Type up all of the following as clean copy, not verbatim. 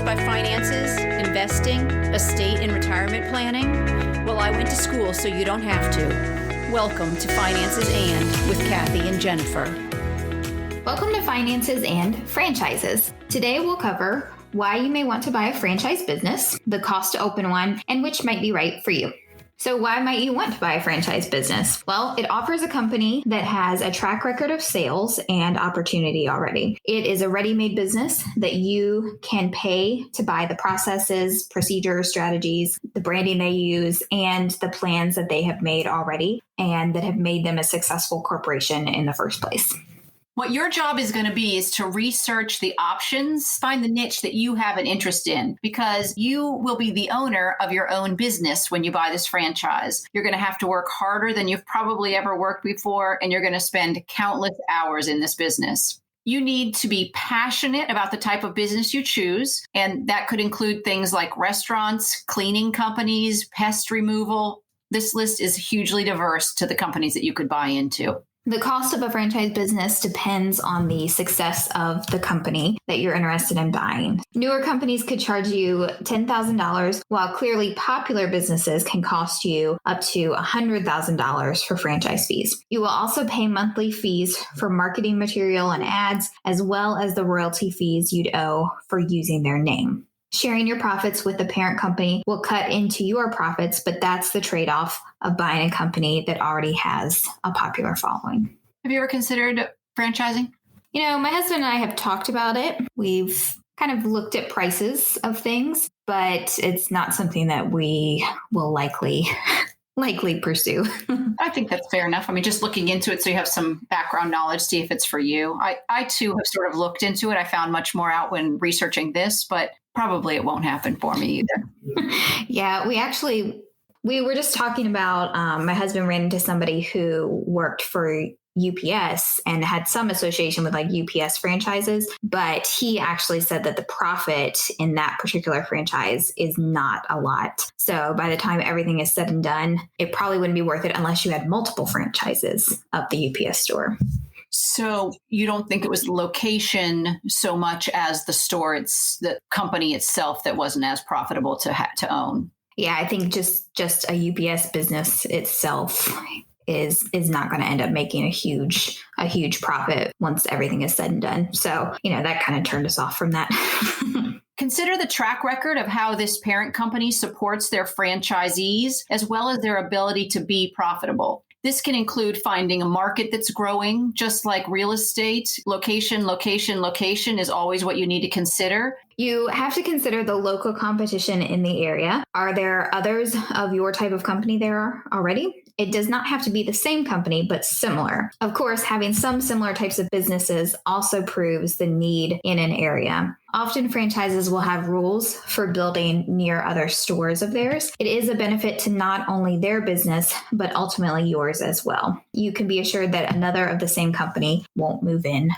by finances, investing, estate and retirement planning? Well, I went to school so you don't have to. Welcome to Finances and with Kathy and Jennifer. Welcome to Finances and Franchises. Today we'll cover why you may want to buy a franchise business, the cost to open one, and which might be right for you. So why might you want to buy a franchise business? Well, it offers a company that has a track record of sales and opportunity already. It is a ready-made business that you can pay to buy the processes, procedures, strategies, the branding they use, and the plans that they have made already and that have made them a successful corporation in the first place. What your job is going to be is to research the options, find the niche that you have an interest in, because you will be the owner of your own business when you buy this franchise. You're going to have to work harder than you've probably ever worked before, and you're going to spend countless hours in this business. You need to be passionate about the type of business you choose, and that could include things like restaurants, cleaning companies, pest removal. This list is hugely diverse to the companies that you could buy into. The cost of a franchise business depends on the success of the company that you're interested in buying. Newer companies could charge you $10,000, while clearly popular businesses can cost you up to $100,000 for franchise fees. You will also pay monthly fees for marketing material and ads, as well as the royalty fees you'd owe for using their name. Sharing your profits with the parent company will cut into your profits, but that's the trade-off of buying a company that already has a popular following. Have you ever considered franchising? You know, my husband and I have talked about it. We've kind of looked at prices of things, but it's not something that we will likely pursue. I think that's fair enough. I mean, just looking into it so you have some background knowledge, see if it's for you. I too have sort of looked into it. I found much more out when researching this, but probably it won't happen for me either. Yeah, we were just talking about, my husband ran into somebody who worked for UPS and had some association with like UPS franchises, but he actually said that the profit in that particular franchise is not a lot. So by the time everything is said and done, it probably wouldn't be worth it unless you had multiple franchises of the UPS store. So you don't think it was the location so much as the store, it's the company itself that wasn't as profitable to own? Yeah, I think just a UPS business itself is not going to end up making a huge profit once everything is said and done. So, that kind of turned us off from that. Consider the track record of how this parent company supports their franchisees, as well as their ability to be profitable. This can include finding a market that's growing, just like real estate. Location is always what you need to consider. You have to consider the local competition in the area. Are there others of your type of company there already? It does not have to be the same company, but similar. Of course, having some similar types of businesses also proves the need in an area. Often franchises will have rules for building near other stores of theirs. It is a benefit to not only their business, but ultimately yours as well. You can be assured that another of the same company won't move in.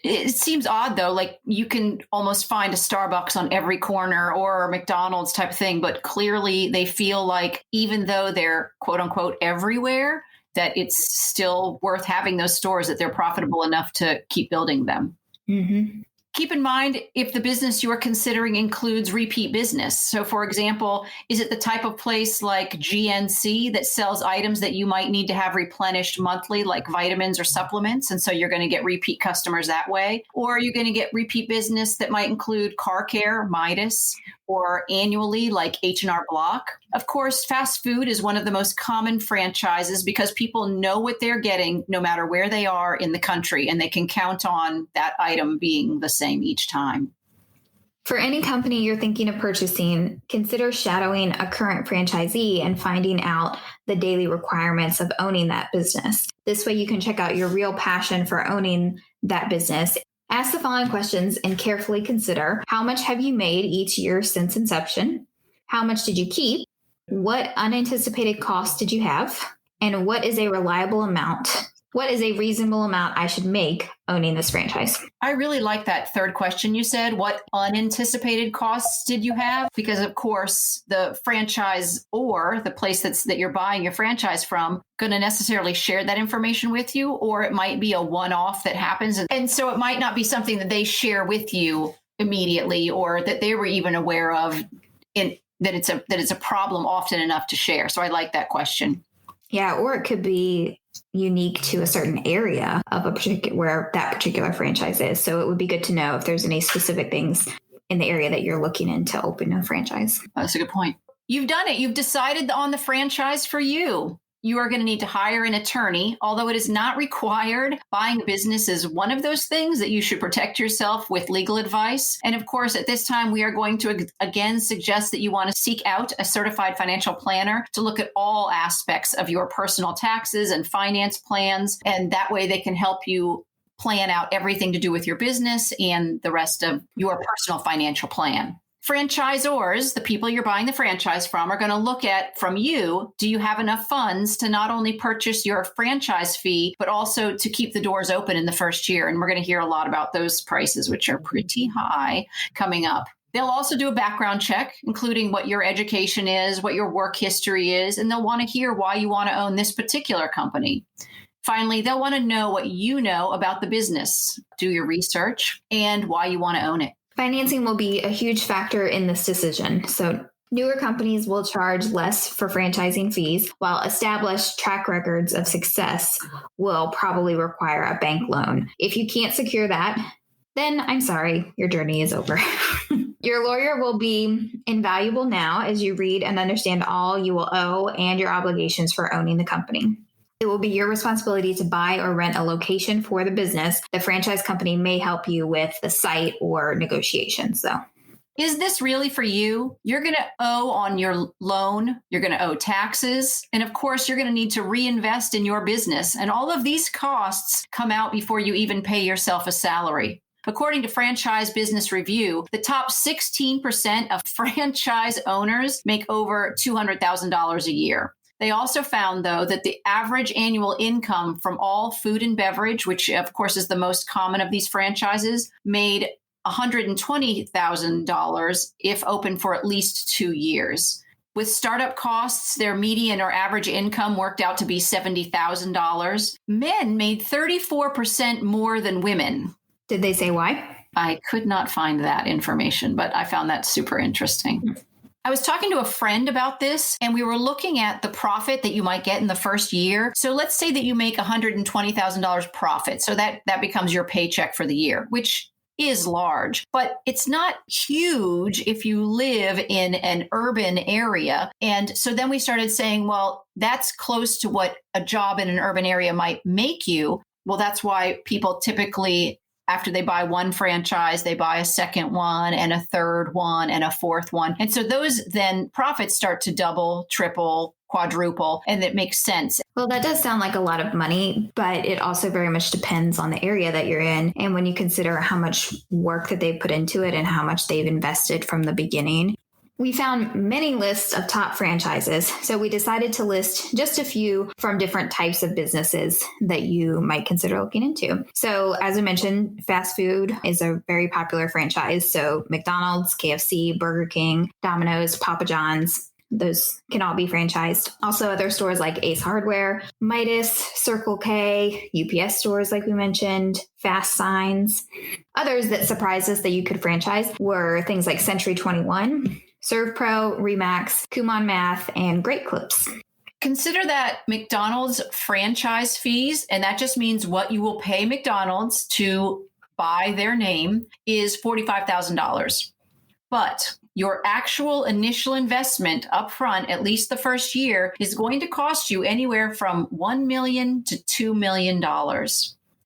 It seems odd, though, like you can almost find a Starbucks on every corner or a McDonald's type of thing, but clearly they feel like even though they're quote unquote everywhere, that it's still worth having those stores, that they're profitable enough to keep building them. Mm-hmm. Keep in mind if the business you are considering includes repeat business. So, for example, is it the type of place like GNC that sells items that you might need to have replenished monthly, like vitamins or supplements? And so you're going to get repeat customers that way. Or are you going to get repeat business that might include car care, Midas, or annually like H&R Block? Of course, fast food is one of the most common franchises because people know what they're getting no matter where they are in the country, and they can count on that item being the same each time. For any company you're thinking of purchasing, consider shadowing a current franchisee and finding out the daily requirements of owning that business. This way you can check out your real passion for owning that business. Ask the following questions and carefully consider: how much have you made each year since inception? How much did you keep? What unanticipated costs did you have? And what is a reliable amount? What is a reasonable amount I should make owning this franchise? I really like that third question you said. What unanticipated costs did you have? Because, of course, the franchise or the place that you're buying your franchise from going to necessarily share that information with you, or it might be a one-off that happens. And so it might not be something that they share with you immediately, or that they were even aware of, in that it's a problem often enough to share. So I like that question. Yeah, or it could be unique to a certain area of a particular where that particular franchise is. So it would be good to know if there's any specific things in the area that you're looking in to open a franchise. That's a good point. You've done it. You've decided on the franchise for you. You are going to need to hire an attorney, although it is not required. Buying a business is one of those things that you should protect yourself with legal advice. And of course, at this time, we are going to again suggest that you want to seek out a certified financial planner to look at all aspects of your personal taxes and finance plans. And that way they can help you plan out everything to do with your business and the rest of your personal financial plan. Franchisors, the people you're buying the franchise from, are going to look at from you, do you have enough funds to not only purchase your franchise fee, but also to keep the doors open in the first year? And we're going to hear a lot about those prices, which are pretty high, coming up. They'll also do a background check, including what your education is, what your work history is, and they'll want to hear why you want to own this particular company. Finally, they'll want to know what you know about the business, do your research, and why you want to own it. Financing will be a huge factor in this decision. So newer companies will charge less for franchising fees, while established track records of success will probably require a bank loan. If you can't secure that, then I'm sorry, your journey is over. Your lawyer will be invaluable now as you read and understand all you will owe and your obligations for owning the company. It will be your responsibility to buy or rent a location for the business. The franchise company may help you with the site or negotiations, though. Is this really for you? You're going to owe on your loan. You're going to owe taxes. And of course, you're going to need to reinvest in your business. And all of these costs come out before you even pay yourself a salary. According to Franchise Business Review, the top 16% of franchise owners make over $200,000 a year. They also found, though, that the average annual income from all food and beverage, which of course is the most common of these franchises, made $120,000 if open for at least 2 years. With startup costs, their median or average income worked out to be $70,000. Men made 34% more than women. Did they say why? I could not find that information, but I found that super interesting. I was talking to a friend about this, and we were looking at the profit that you might get in the first year. So let's say that you make $120,000 profit. So that becomes your paycheck for the year, which is large, but it's not huge if you live in an urban area. And so then we started saying, well, that's close to what a job in an urban area might make you. Well, that's why people typically, after they buy one franchise, they buy a second one and a third one and a fourth one. And so those then profits start to double, triple, quadruple, and it makes sense. Well, that does sound like a lot of money, but it also very much depends on the area that you're in. And when you consider how much work that they put into it and how much they've invested from the beginning. We found many lists of top franchises, so we decided to list just a few from different types of businesses that you might consider looking into. So as I mentioned, fast food is a very popular franchise. So McDonald's, KFC, Burger King, Domino's, Papa John's, those can all be franchised. Also other stores like Ace Hardware, Midas, Circle K, UPS stores like we mentioned, Fast Signs. Others that surprised us that you could franchise were things like Century 21, ServPro, Remax, Kumon Math, and Great Clips. Consider that McDonald's franchise fees, and that just means what you will pay McDonald's to buy their name, is $45,000. But your actual initial investment up front, at least the first year, is going to cost you anywhere from $1 million to $2 million.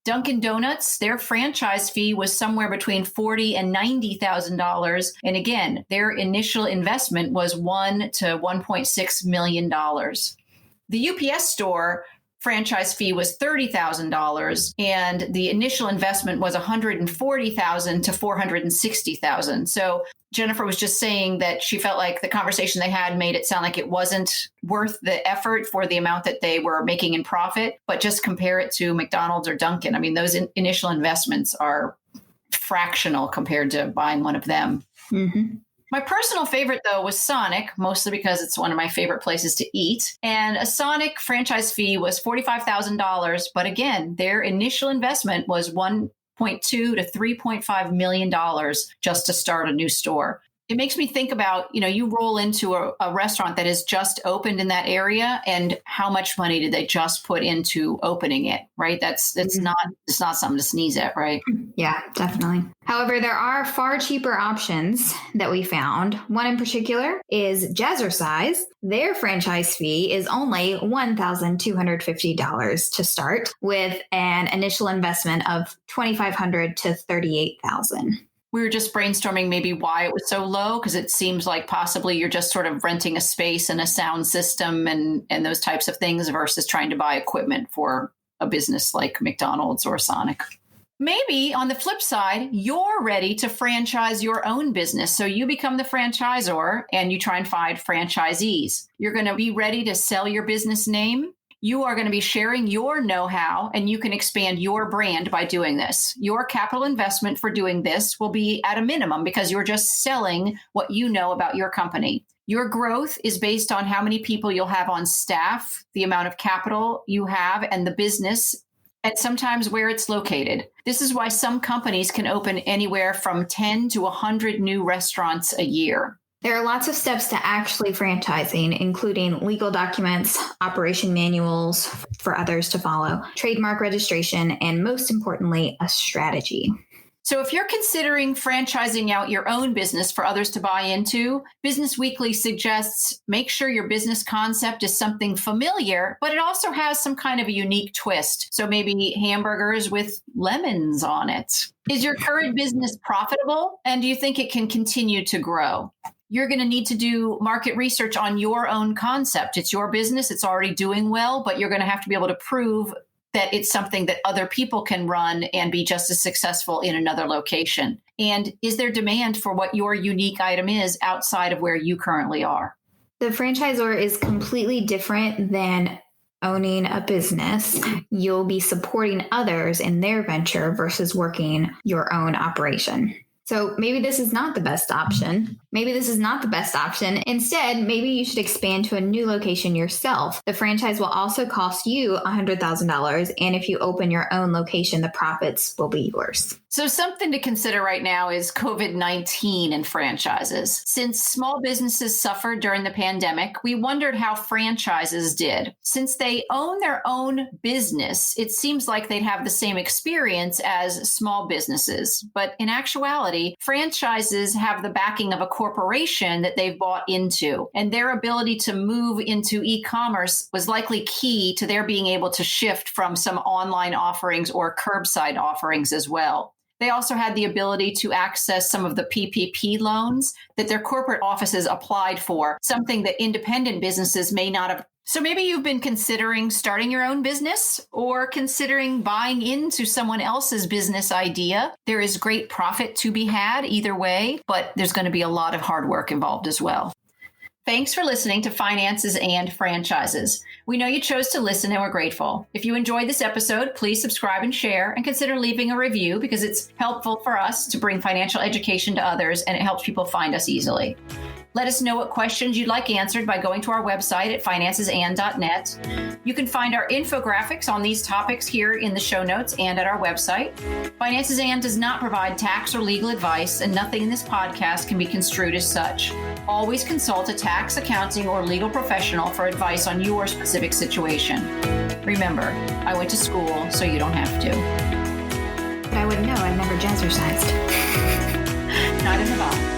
Dunkin' Donuts, their franchise fee was somewhere between $40,000 and $90,000. And again, their initial investment was $1 to $1.6 million. The UPS store franchise fee was $30,000, and the initial investment was $140,000 to $460,000. So Jennifer was just saying that she felt like the conversation they had made it sound like it wasn't worth the effort for the amount that they were making in profit, but just compare it to McDonald's or Dunkin'. I mean, those initial investments are fractional compared to buying one of them. Mm-hmm. My personal favorite, though, was Sonic, mostly because it's one of my favorite places to eat. And a Sonic franchise fee was $45,000. But again, their initial investment was $1 to $3.5 million just to start a new store. It makes me think about, you roll into a restaurant that has just opened in that area, and how much money did they just put into opening it, right? It's not something to sneeze at, right? Yeah, definitely. However, there are far cheaper options that we found. One in particular is Jazzercise. Their franchise fee is only $1,250 to start, with an initial investment of $2,500 to $38,000. We were just brainstorming maybe why it was so low, because it seems like possibly you're just sort of renting a space and a sound system and those types of things versus trying to buy equipment for a business like McDonald's or Sonic. Maybe on the flip side, you're ready to franchise your own business. So you become the franchisor and you try and find franchisees. You're going to be ready to sell your business name. You are going to be sharing your know-how, and you can expand your brand by doing this. Your capital investment for doing this will be at a minimum because you're just selling what you know about your company. Your growth is based on how many people you'll have on staff, the amount of capital you have, and the business, and sometimes where it's located. This is why some companies can open anywhere from 10 to 100 new restaurants a year. There are lots of steps to actually franchising, including legal documents, operation manuals for others to follow, trademark registration, and most importantly, a strategy. So if you're considering franchising out your own business for others to buy into, Business Weekly suggests make sure your business concept is something familiar, but it also has some kind of a unique twist. So maybe hamburgers with lemons on it. Is your current business profitable? And do you think it can continue to grow? You're going to need to do market research on your own concept. It's your business. It's already doing well, but you're going to have to be able to prove that it's something that other people can run and be just as successful in another location. And is there demand for what your unique item is outside of where you currently are? The franchisor is completely different than owning a business. You'll be supporting others in their venture versus working your own operation. So maybe this is not the best option. Instead, maybe you should expand to a new location yourself. The franchise will also cost you $100,000. And if you open your own location, the profits will be yours. So something to consider right now is COVID-19 and franchises. Since small businesses suffered during the pandemic, we wondered how franchises did. Since they own their own business, it seems like they'd have the same experience as small businesses. But in actuality, franchises have the backing of a corporation that they've bought into, and their ability to move into e-commerce was likely key to their being able to shift from some online offerings or curbside offerings as well. They also had the ability to access some of the PPP loans that their corporate offices applied for, something that independent businesses may not have. So maybe you've been considering starting your own business or considering buying into someone else's business idea. There is great profit to be had either way, but there's going to be a lot of hard work involved as well. Thanks for listening to Finances and Franchises. We know you chose to listen and we're grateful. If you enjoyed this episode, please subscribe and share, and consider leaving a review because it's helpful for us to bring financial education to others, and it helps people find us easily. Let us know what questions you'd like answered by going to our website at financesand.net. You can find our infographics on these topics here in the show notes and at our website. Finances and does not provide tax or legal advice, and nothing in this podcast can be construed as such. Always consult a tax, accounting, or legal professional for advice on your specific situation. Remember, I went to school, so you don't have to. But I wouldn't know. I've never jazzercised. Neither have I.